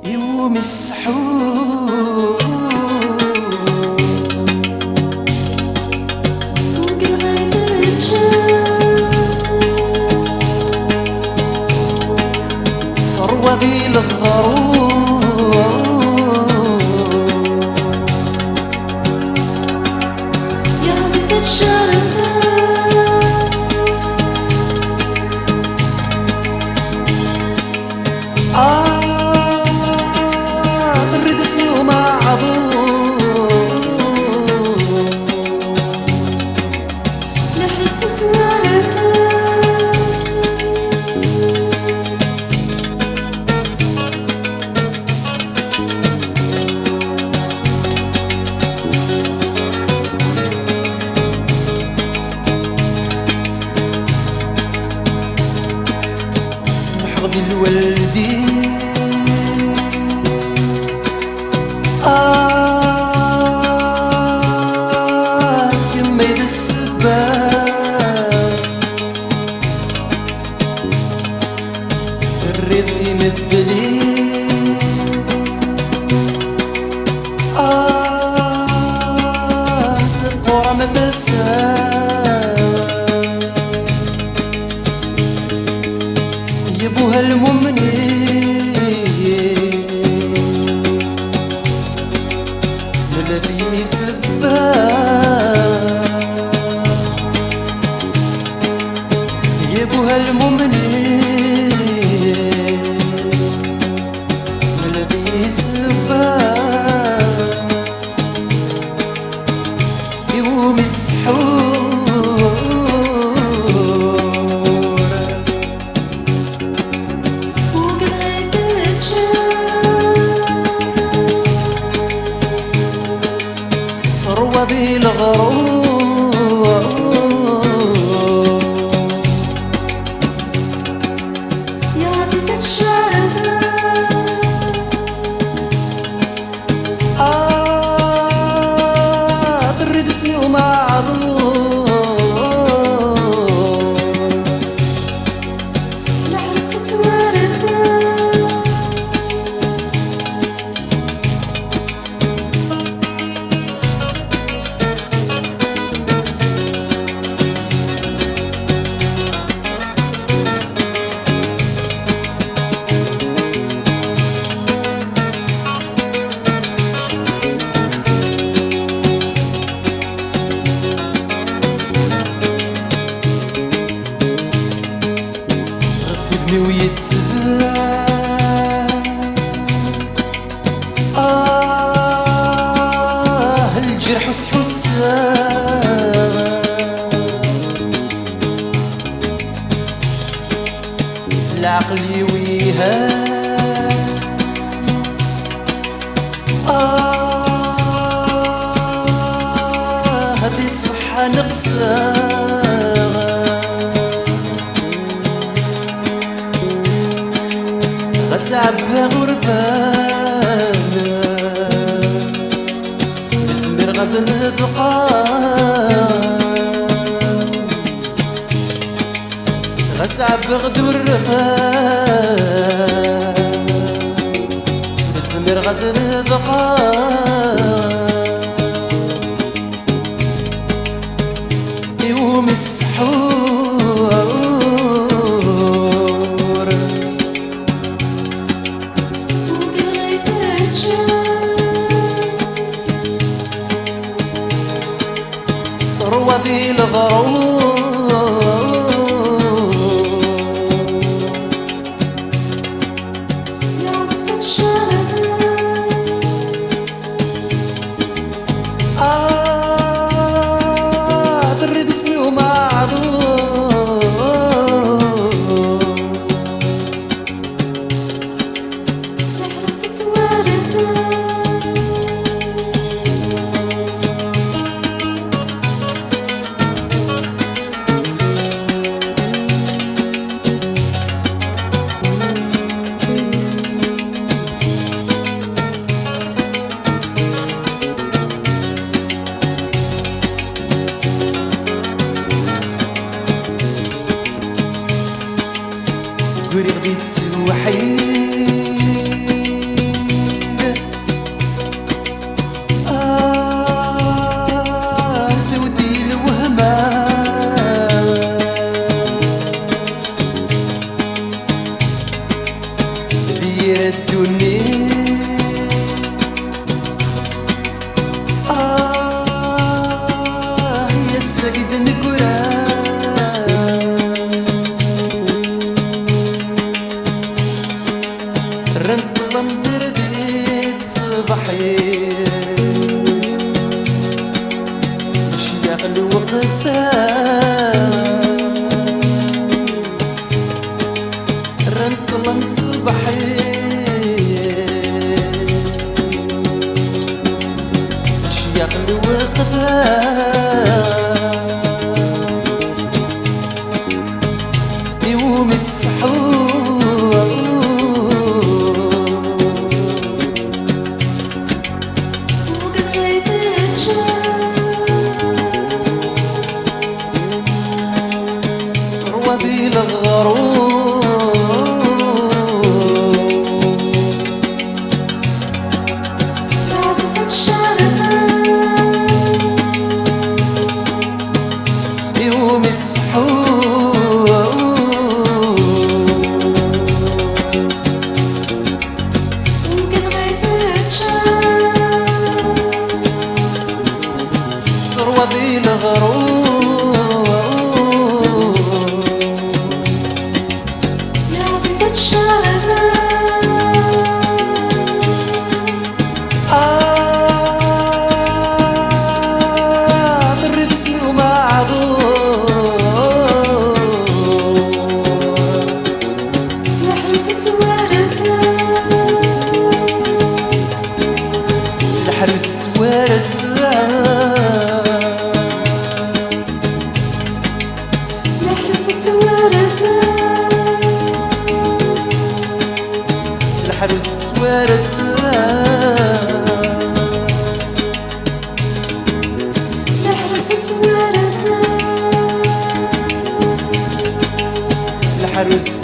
يوم السحور فوق الغيب تشاف ثروة ذي الغرور يا عزيزة الشرفة الردسي وما عضور سلاح الست ونسى سمح غدي الوالدي يما يد السباب الريد يمدني القرى ما تساب يبوها المؤمنين الذي سباب يبوها المؤمنين الذي سباب يوم السحور فوق الغيب تشاف ثروة بالغرور يا عزيزة الشرفة الردسي وما عضور سلاح الست ونسى غتبني ويتسبب الجرح حساب العقل يويها هذه الصحة نقصها غسعبها غربة نسمر غد نذقى غسعب غد ورفا نسمر غد نذقى يوم السحور فوق الغيب تشاف ثروة ذي الغرور يا عزيزة الشرفة ضر باسمي وما عذور سلاح الست ونسى قولي غدي تسوحي انطلق صبحي يغلو وقتها يوم السحور وقد غيت ثروة ذي الغروب عزيزة الشارع يوم السحور وقد غيت ثروة ذي الغروب يا عزيزة الشارع بري باسمي ومعروف سلاح رزت ورزة سلاح رزت ورزة سلاح رزت ورزة سلاح رزت ورزة سلاح رزت ورزة سلاح رزت